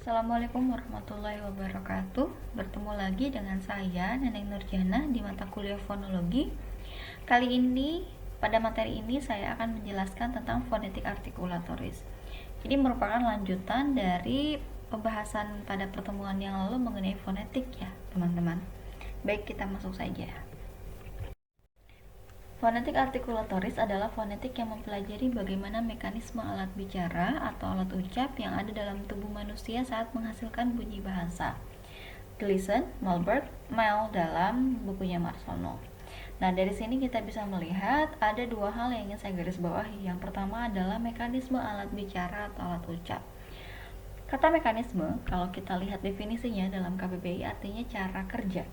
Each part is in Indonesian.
Assalamualaikum warahmatullahi wabarakatuh. Bertemu lagi dengan saya, Neneng Nurjana, di mata kuliah fonologi. Kali ini, pada materi ini saya akan menjelaskan tentang fonetik artikulatoris. Ini merupakan lanjutan dari pembahasan pada pertemuan yang lalu mengenai fonetik ya, teman-teman. Baik, kita masuk saja. Fonetik artikulatoris adalah fonetik yang mempelajari bagaimana mekanisme alat bicara atau alat ucap yang ada dalam tubuh manusia saat menghasilkan bunyi bahasa. Gleason, Malberg, Mel dalam bukunya Marsono. Nah, dari sini kita bisa melihat ada dua hal yang ingin saya garis bawahi. Yang pertama adalah mekanisme alat bicara atau alat ucap. Kata mekanisme, kalau kita lihat definisinya dalam KBBI artinya cara kerja.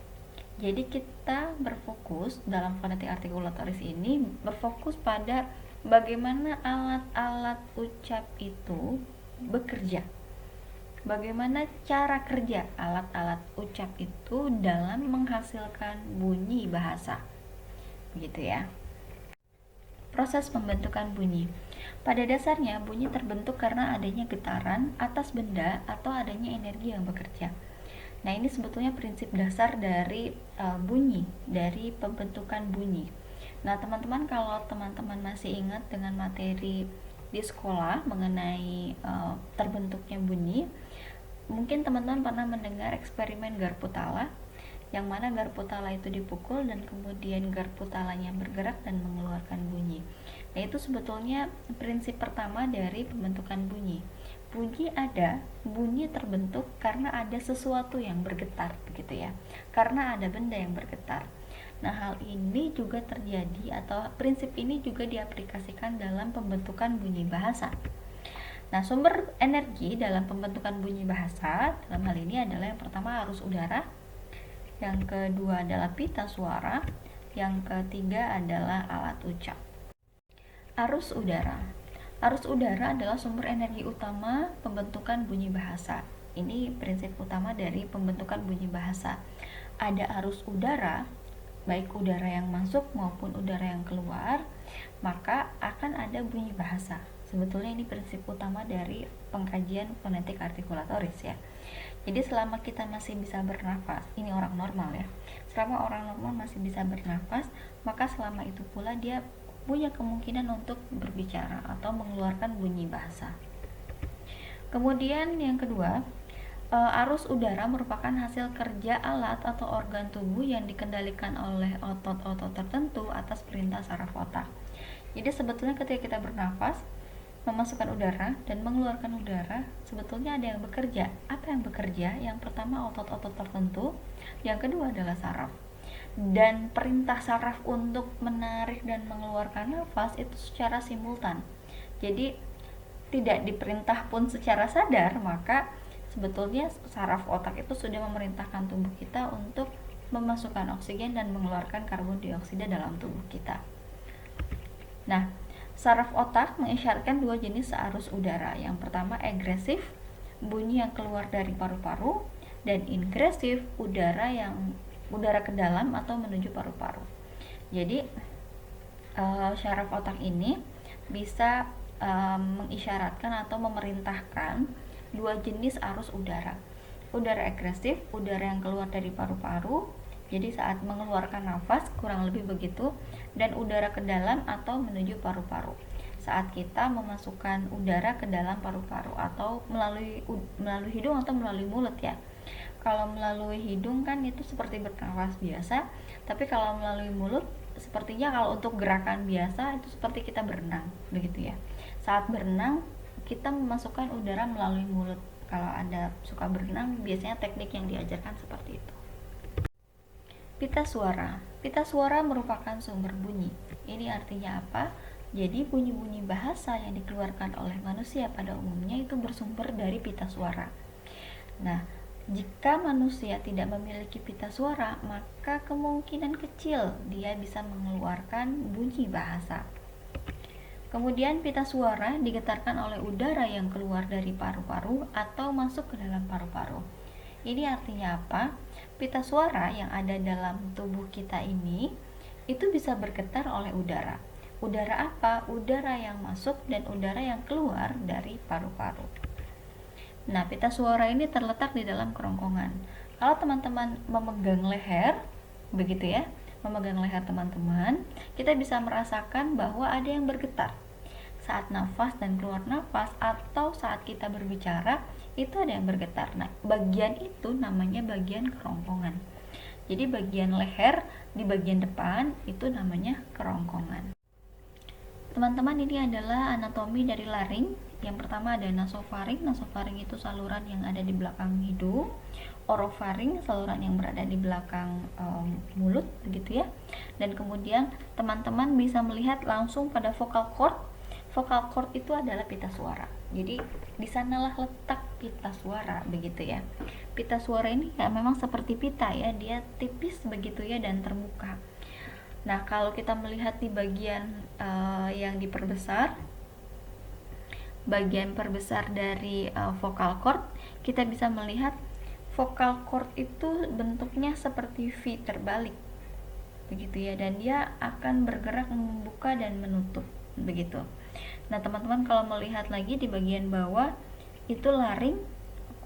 Jadi kita berfokus dalam fonetik artikulatoris ini berfokus pada bagaimana alat-alat ucap itu bekerja. Bagaimana cara kerja alat-alat ucap itu dalam menghasilkan bunyi bahasa. Begitu ya. Proses pembentukan bunyi. Pada dasarnya bunyi terbentuk karena adanya getaran atas benda atau adanya energi yang bekerja. Nah, ini sebetulnya prinsip dasar dari bunyi, dari pembentukan bunyi. Nah, teman-teman, kalau teman-teman masih ingat dengan materi di sekolah mengenai terbentuknya bunyi, mungkin teman-teman pernah mendengar eksperimen garpu tala, yang mana garpu tala itu dipukul dan kemudian garpu talanya bergerak dan mengeluarkan bunyi. Nah, itu sebetulnya prinsip pertama dari pembentukan bunyi. Bunyi terbentuk karena ada sesuatu yang bergetar, begitu ya. Karena ada benda yang bergetar. Nah, hal ini juga terjadi atau prinsip ini juga diaplikasikan dalam pembentukan bunyi bahasa. Nah, sumber energi dalam pembentukan bunyi bahasa dalam hal ini adalah yang pertama arus udara, yang kedua adalah pita suara, yang ketiga adalah alat ucap. Arus udara. Arus udara adalah sumber energi utama pembentukan bunyi bahasa. Ini prinsip utama dari pembentukan bunyi bahasa. Ada arus udara, baik udara yang masuk maupun udara yang keluar, maka akan ada bunyi bahasa. Sebetulnya ini prinsip utama dari pengkajian fonetik artikulatoris ya. Jadi selama kita masih bisa bernafas, ini orang normal ya. Selama orang normal masih bisa bernafas, maka selama itu pula dia punya kemungkinan untuk berbicara atau mengeluarkan bunyi bahasa. Kemudian yang kedua, arus udara merupakan hasil kerja alat atau organ tubuh yang dikendalikan oleh otot-otot tertentu atas perintah saraf otak. Jadi sebetulnya ketika kita bernafas, memasukkan udara dan mengeluarkan udara, sebetulnya ada yang bekerja. Apa yang bekerja? Yang pertama otot-otot tertentu, yang kedua adalah saraf. Dan perintah saraf untuk menarik dan mengeluarkan nafas itu secara simultan. Jadi tidak diperintah pun secara sadar, maka sebetulnya saraf otak itu sudah memerintahkan tubuh kita untuk memasukkan oksigen dan mengeluarkan karbon dioksida dalam tubuh kita. Nah, saraf otak mengisyaratkan dua jenis arus udara. Yang pertama agresif, bunyi yang keluar dari paru-paru, dan ingresif, udara ke dalam atau menuju paru-paru. Jadi saraf otak ini bisa mengisyaratkan atau memerintahkan dua jenis arus udara. Udara agresif, udara yang keluar dari paru-paru, jadi saat mengeluarkan nafas kurang lebih begitu, dan udara ke dalam atau menuju paru-paru saat kita memasukkan udara ke dalam paru-paru atau melalui hidung atau melalui mulut ya. Kalau melalui hidung kan itu seperti bernafas biasa, tapi kalau melalui mulut sepertinya kalau untuk gerakan biasa itu seperti kita berenang, begitu ya. Saat berenang kita memasukkan udara melalui mulut. Kalau Anda suka berenang, biasanya teknik yang diajarkan seperti itu. Pita suara. Pita suara merupakan sumber bunyi. Ini artinya apa? Jadi bunyi-bunyi bahasa yang dikeluarkan oleh manusia pada umumnya itu bersumber dari pita suara. Nah, jika manusia tidak memiliki pita suara, maka kemungkinan kecil dia bisa mengeluarkan bunyi bahasa. Kemudian pita suara digetarkan oleh udara yang keluar dari paru-paru atau masuk ke dalam paru-paru. Ini artinya apa? Pita suara yang ada dalam tubuh kita ini itu bisa bergetar oleh udara. Udara apa? Udara yang masuk dan udara yang keluar dari paru-paru. Nah, pita suara ini terletak di dalam kerongkongan. Kalau teman-teman memegang leher, begitu ya, memegang leher teman-teman, kita bisa merasakan bahwa ada yang bergetar. Saat nafas dan keluar nafas atau saat kita berbicara, itu ada yang bergetar. Nah, bagian itu namanya bagian kerongkongan. Jadi bagian leher di bagian depan itu namanya kerongkongan. Teman-teman, ini adalah anatomi dari laring. Yang pertama ada nasofaring. Nasofaring itu saluran yang ada di belakang hidung. Orofaring, saluran yang berada di belakang mulut, begitu ya. Dan kemudian teman-teman bisa melihat langsung pada vocal cord. Vocal cord itu adalah pita suara. Jadi di sanalah letak pita suara, begitu ya. Pita suara ini ya memang seperti pita ya, dia tipis begitu ya dan terbuka. Nah, kalau kita melihat di bagian yang diperbesar, bagian perbesar dari vocal cord, kita bisa melihat vocal cord itu bentuknya seperti V terbalik, begitu ya, dan dia akan bergerak membuka dan menutup, begitu. Nah, teman-teman kalau melihat lagi di bagian bawah itu laring,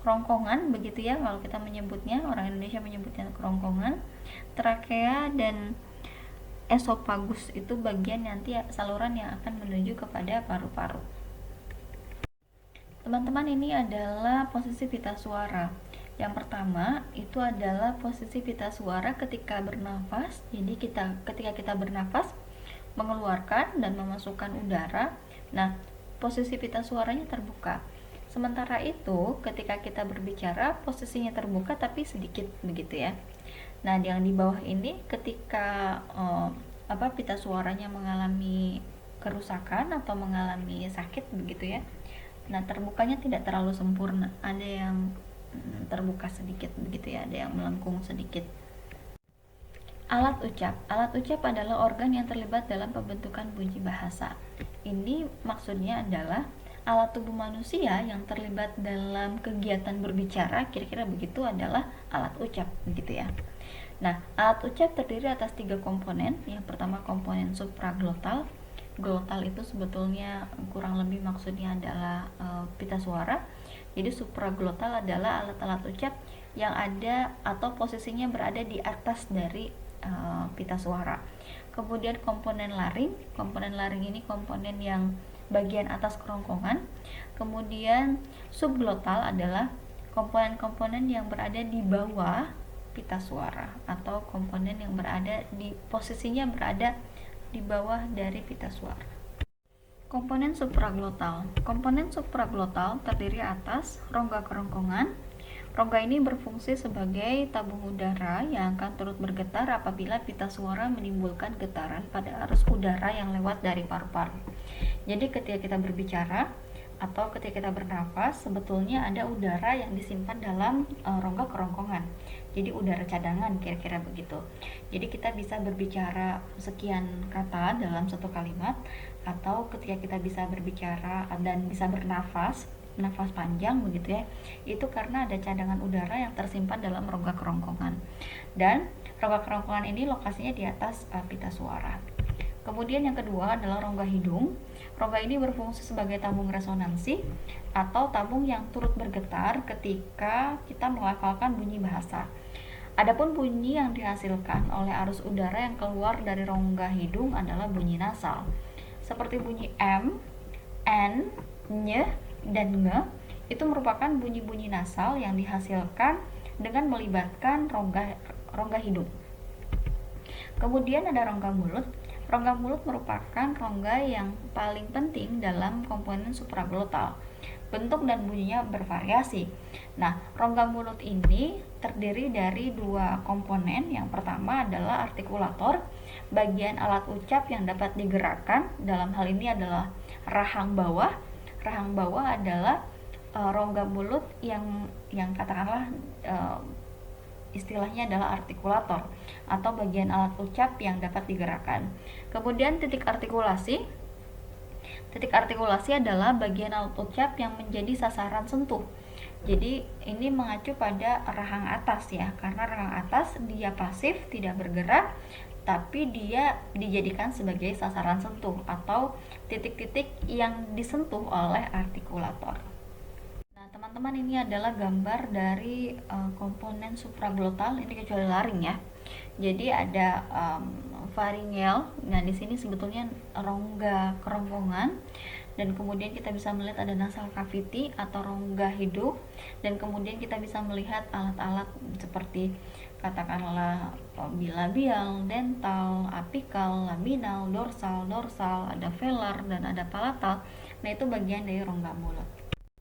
kerongkongan, begitu ya, kalau kita menyebutnya, orang Indonesia menyebutnya kerongkongan. Trakea dan esofagus itu bagian nanti saluran yang akan menuju kepada paru-paru. Teman-teman, ini adalah posisi pita suara. Yang pertama itu adalah posisi pita suara ketika bernafas. Jadi ketika kita bernafas, mengeluarkan dan memasukkan udara. Nah, posisi pita suaranya terbuka. Sementara itu, ketika kita berbicara, posisinya terbuka tapi sedikit, begitu ya. Nah, yang di bawah ini ketika pita suaranya mengalami kerusakan atau mengalami sakit, begitu ya. Nah, terbukanya tidak terlalu sempurna. Ada yang terbuka sedikit, begitu ya, ada yang melengkung sedikit. Alat ucap. Alat ucap adalah organ yang terlibat dalam pembentukan bunyi bahasa. Ini maksudnya adalah alat tubuh manusia yang terlibat dalam kegiatan berbicara, kira-kira begitu, adalah alat ucap, begitu ya. Nah, alat ucap terdiri atas 3 komponen. Yang pertama komponen supraglotal. Glotal itu sebetulnya kurang lebih maksudnya adalah pita suara. Jadi supraglotal adalah alat-alat ucap yang ada atau posisinya berada di atas dari pita suara. Kemudian komponen laring. Komponen laring ini komponen yang bagian atas kerongkongan. Kemudian subglotal adalah komponen-komponen yang berada di bawah pita suara atau komponen yang berada di posisinya berada di bawah dari pita suara. Komponen supraglotal. Komponen supraglotal terdiri atas rongga kerongkongan. Rongga ini berfungsi sebagai tabung udara yang akan turut bergetar apabila pita suara menimbulkan getaran pada arus udara yang lewat dari paru-paru. Jadi ketika kita berbicara atau ketika kita bernafas, sebetulnya ada udara yang disimpan dalam rongga kerongkongan. Jadi udara cadangan, kira-kira begitu. Jadi kita bisa berbicara sekian kata dalam satu kalimat, atau ketika kita bisa berbicara dan bisa bernafas panjang, begitu ya, itu karena ada cadangan udara yang tersimpan dalam rongga kerongkongan. Dan rongga kerongkongan ini lokasinya di atas pita suara. Kemudian yang kedua adalah rongga hidung. Rongga ini berfungsi sebagai tabung resonansi atau tabung yang turut bergetar ketika kita melafalkan bunyi bahasa. Adapun bunyi yang dihasilkan oleh arus udara yang keluar dari rongga hidung adalah bunyi nasal. Seperti bunyi M, N, Ny, dan Nge, itu merupakan bunyi-bunyi nasal yang dihasilkan dengan melibatkan rongga hidung. Kemudian ada rongga mulut. Rongga mulut merupakan rongga yang paling penting dalam komponen supraglotal. Bentuk dan bunyinya bervariasi. Nah, rongga mulut ini terdiri dari 2 komponen. Yang pertama adalah artikulator, bagian alat ucap yang dapat digerakkan. Dalam hal ini adalah rahang bawah. Rahang bawah adalah rongga mulut yang katakanlah istilahnya adalah artikulator atau bagian alat ucap yang dapat digerakkan. Kemudian titik artikulasi. Titik artikulasi adalah bagian alat ucap yang menjadi sasaran sentuh. Jadi ini mengacu pada rahang atas ya, karena rahang atas dia pasif, tidak bergerak, tapi dia dijadikan sebagai sasaran sentuh atau titik-titik yang disentuh oleh artikulator. Nah, teman-teman teman-teman, ini adalah gambar dari komponen supraglotal, ini kecuali laring ya. Jadi ada faringel. Nah, di sini sebetulnya rongga kerongkongan, dan kemudian kita bisa melihat ada nasal cavity atau rongga hidung, dan kemudian kita bisa melihat alat-alat seperti katakanlah bilabial, dental, apikal, laminal, dorsal, ada velar, dan ada palatal. Nah, itu bagian dari rongga mulut.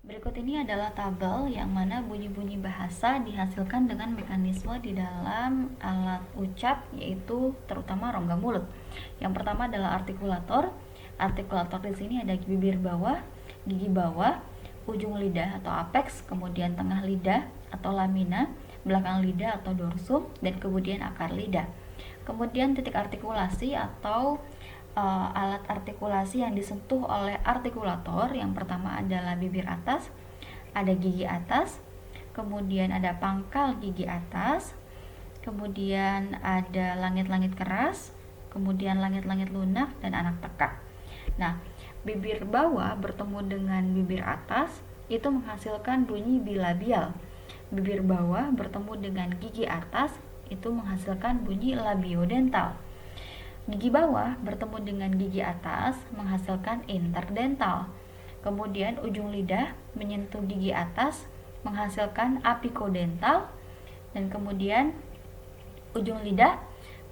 Berikut ini adalah tabel yang mana bunyi-bunyi bahasa dihasilkan dengan mekanisme di dalam alat ucap, yaitu terutama rongga mulut. Yang pertama adalah artikulator. Artikulator di sini ada bibir bawah, gigi bawah, ujung lidah atau apex, kemudian tengah lidah atau lamina, belakang lidah atau dorsum, dan kemudian akar lidah. Kemudian titik artikulasi atau alat artikulasi yang disentuh oleh artikulator. Yang pertama adalah bibir atas, ada gigi atas, kemudian ada pangkal gigi atas, kemudian ada langit-langit keras, kemudian langit-langit lunak, dan anak tekak. Nah, bibir bawah bertemu dengan bibir atas itu menghasilkan bunyi bilabial. Bibir bawah bertemu dengan gigi atas itu menghasilkan bunyi labiodental. Gigi bawah bertemu dengan gigi atas menghasilkan interdental. Kemudian ujung lidah menyentuh gigi atas menghasilkan apikodental, dan kemudian ujung lidah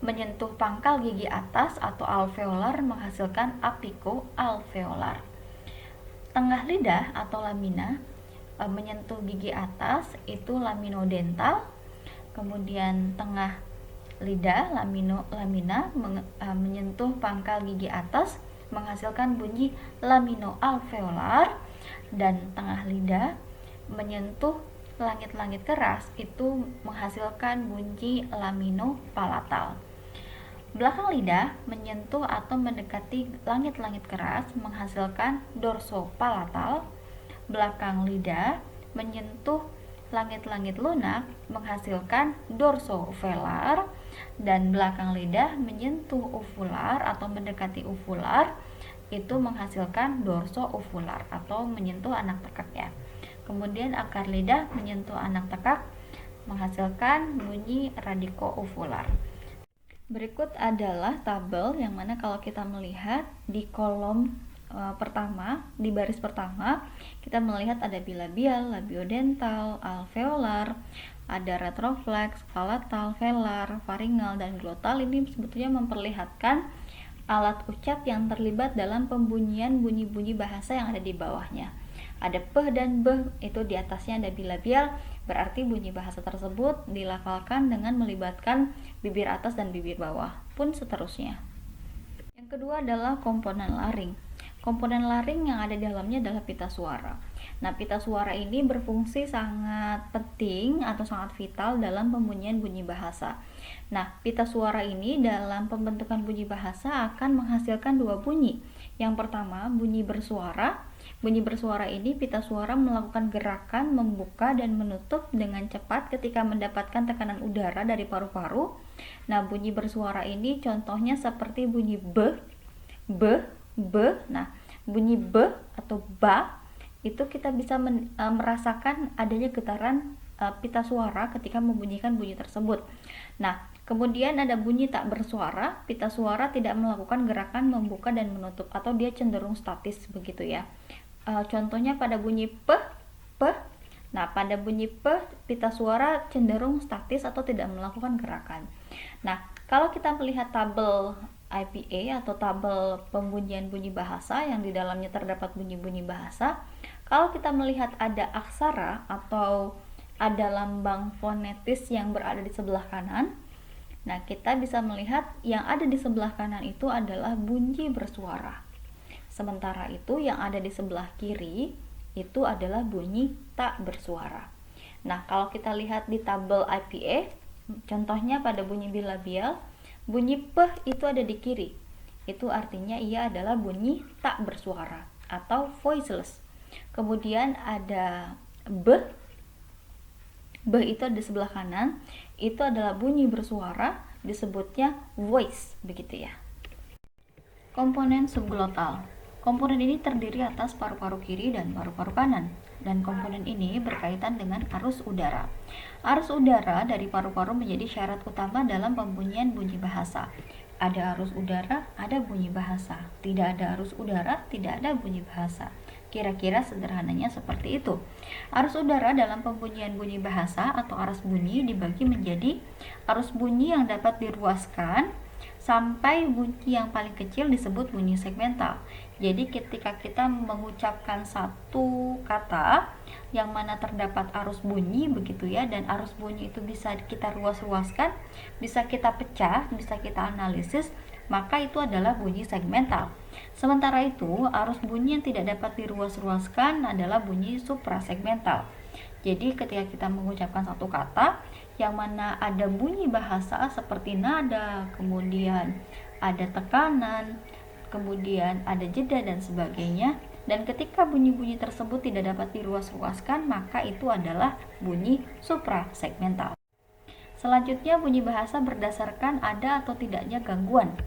menyentuh pangkal gigi atas atau alveolar menghasilkan apikoalveolar. Tengah lidah atau lamina menyentuh gigi atas itu laminodental. Kemudian tengah lidah lamina menyentuh pangkal gigi atas menghasilkan bunyi laminoalveolar, dan tengah lidah menyentuh langit-langit keras itu menghasilkan bunyi laminopalatal. Belakang lidah menyentuh atau mendekati langit-langit keras menghasilkan dorsopalatal. Belakang lidah menyentuh langit-langit lunak menghasilkan dorsovelar, dan belakang lidah menyentuh uvular atau mendekati uvular itu menghasilkan dorsouvular atau menyentuh anak tekak ya. Kemudian akar lidah menyentuh anak tekak menghasilkan bunyi radikouvular. Berikut adalah tabel yang mana kalau kita melihat di kolom pertama, di baris pertama kita melihat ada bilabial, labiodental, alveolar, ada retroflex, palatal, velar, faringal, dan glotal. Ini sebetulnya memperlihatkan alat ucap yang terlibat dalam pembunyian bunyi-bunyi bahasa yang ada di bawahnya. Ada p dan b, itu di atasnya ada bilabial, berarti bunyi bahasa tersebut dilafalkan dengan melibatkan bibir atas dan bibir bawah, pun seterusnya. Yang kedua adalah komponen laring. Komponen laring yang ada di dalamnya adalah pita suara. Nah, pita suara ini berfungsi sangat penting atau sangat vital dalam pembunyian bunyi bahasa. Nah, pita suara ini dalam pembentukan bunyi bahasa akan menghasilkan dua bunyi. Yang pertama, bunyi bersuara. Bunyi bersuara ini pita suara melakukan gerakan membuka dan menutup dengan cepat ketika mendapatkan tekanan udara dari paru-paru. Nah, bunyi bersuara ini contohnya seperti bunyi b, b. Nah, bunyi b atau ba itu kita bisa merasakan adanya getaran pita suara ketika membunyikan bunyi tersebut. Nah, kemudian ada bunyi tak bersuara. Pita suara tidak melakukan gerakan membuka dan menutup atau dia cenderung statis begitu ya. Contohnya pada bunyi p. Nah, pada bunyi p pita suara cenderung statis atau tidak melakukan gerakan. Nah, kalau kita melihat tabel IPA atau tabel pembunyian bunyi bahasa yang di dalamnya terdapat bunyi-bunyi bahasa, kalau kita melihat ada aksara atau ada lambang fonetis yang berada di sebelah kanan, nah kita bisa melihat yang ada di sebelah kanan itu adalah bunyi bersuara. Sementara itu yang ada di sebelah kiri itu adalah bunyi tak bersuara. Nah, kalau kita lihat di tabel IPA, contohnya pada bunyi bilabial, bunyi p itu ada di kiri. Itu artinya ia adalah bunyi tak bersuara atau voiceless. Kemudian ada b. B itu ada di sebelah kanan. Itu adalah bunyi bersuara, disebutnya voice, begitu ya. Komponen subglotal. Komponen ini terdiri atas paru-paru kiri dan paru-paru kanan. dan komponen ini berkaitan dengan arus udara. Arus udara dari paru-paru menjadi syarat utama dalam pembunyian bunyi bahasa. Ada arus udara, ada bunyi bahasa. Tidak ada arus udara, tidak ada bunyi bahasa. Kira-kira sederhananya seperti itu. Arus udara dalam pembunyian bunyi bahasa atau arus bunyi dibagi menjadi arus bunyi yang dapat diruaskan sampai bunyi yang paling kecil disebut bunyi segmental. Jadi ketika kita mengucapkan satu kata yang mana terdapat arus bunyi begitu ya, dan arus bunyi itu bisa kita ruas-ruaskan, bisa kita pecah, bisa kita analisis, maka itu adalah bunyi segmental. Sementara itu, arus bunyi yang tidak dapat diruas-ruaskan adalah bunyi suprasegmental. Jadi ketika kita mengucapkan satu kata yang mana ada bunyi bahasa seperti nada, kemudian ada tekanan, kemudian ada jeda dan sebagainya, dan ketika bunyi-bunyi tersebut tidak dapat diruas-ruaskan, maka itu adalah bunyi suprasegmental. Selanjutnya, bunyi bahasa berdasarkan ada atau tidaknya gangguan.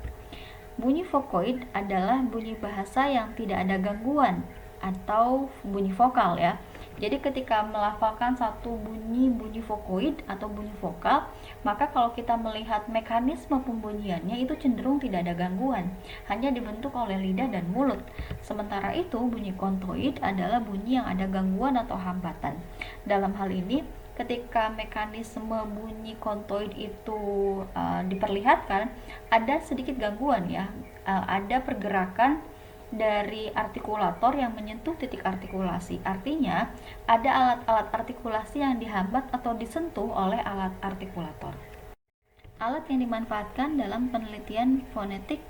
Bunyi vokoid adalah bunyi bahasa yang tidak ada gangguan atau bunyi vokal ya. Jadi ketika melafalkan satu bunyi vokoid atau bunyi vokal, maka kalau kita melihat mekanisme pembunyiannya itu cenderung tidak ada gangguan, hanya dibentuk oleh lidah dan mulut. Sementara itu bunyi kontoid adalah bunyi yang ada gangguan atau hambatan. Dalam hal ini ketika mekanisme bunyi kontoid itu diperlihatkan, ada sedikit gangguan ya, ada pergerakan dari artikulator yang menyentuh titik artikulasi. Artinya ada alat-alat artikulasi yang dihambat atau disentuh oleh alat artikulator. Alat yang dimanfaatkan dalam penelitian fonetik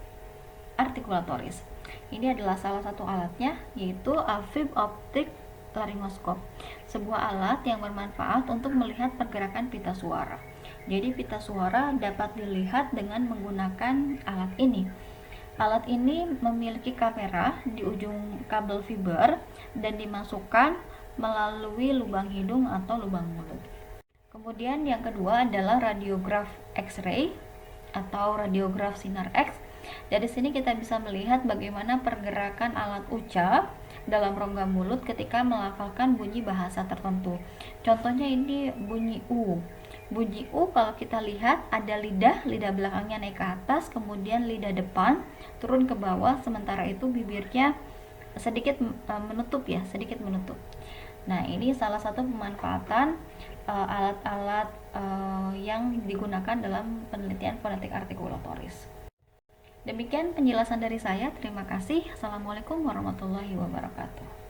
artikulatoris. Ini adalah salah satu alatnya, yaitu Alfib Optic Laryngoskop, sebuah alat yang bermanfaat untuk melihat pergerakan pita suara. Jadi pita suara dapat dilihat dengan menggunakan alat ini. Alat ini memiliki kamera di ujung kabel fiber dan dimasukkan melalui lubang hidung atau lubang mulut. Kemudian yang kedua adalah radiograf X-ray atau radiograf sinar X. Dari sini kita bisa melihat bagaimana pergerakan alat ucap dalam rongga mulut ketika melafalkan bunyi bahasa tertentu. Contohnya ini bunyi U. Bunyi U kalau kita lihat ada lidah belakangnya naik ke atas, kemudian lidah depan turun ke bawah, sementara itu bibirnya sedikit menutup ya, sedikit menutup. Nah, ini salah satu pemanfaatan alat-alat yang digunakan dalam penelitian fonetik artikulatoris. Demikian penjelasan dari saya. Terima kasih. Assalamualaikum warahmatullahi wabarakatuh.